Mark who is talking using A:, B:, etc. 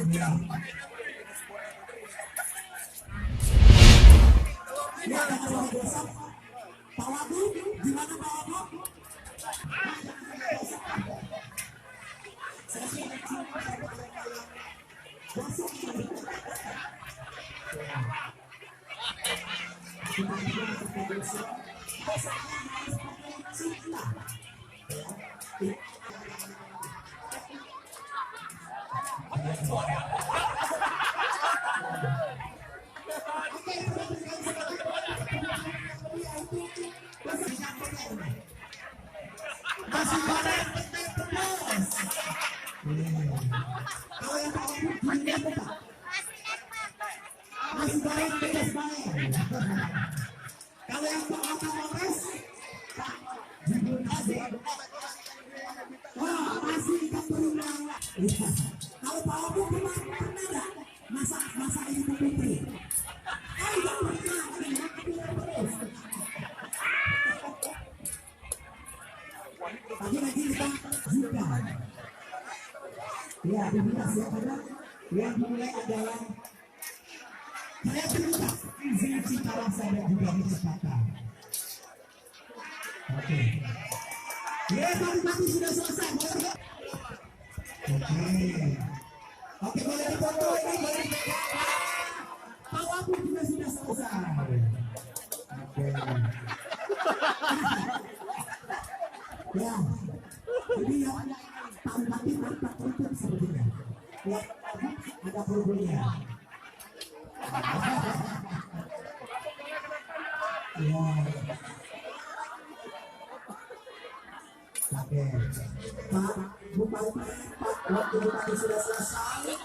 A: Ya, Pak Wagub, gimana Pak Wagub? Masih banyak terus. Kalau yang Pak Wagub gimana Pak? Masih banyak terus main. Kalau yang Pak Kapolres, wah masih ikan berenang. Kalau Pak Wagub pernah nggak masa Ibu Putri? Oh nggak pernah. Lagi-lagi kita juga. Ya, dibilas ya karena yang mulai adalah saya terlibat izin cita rasa dan juga kecepatan. Oke. Ya, tadi sudah selesai. Oke, boleh difoto ini, boleh dipegang. Pak Wagub juga sudah selesai. Oke. Ya, ini yang tampaknya nampak untuk sepertinya. Ya, ada problemnya. Ya. Oke. Pak, Bupati, Pak, waktu tadi sudah selesai.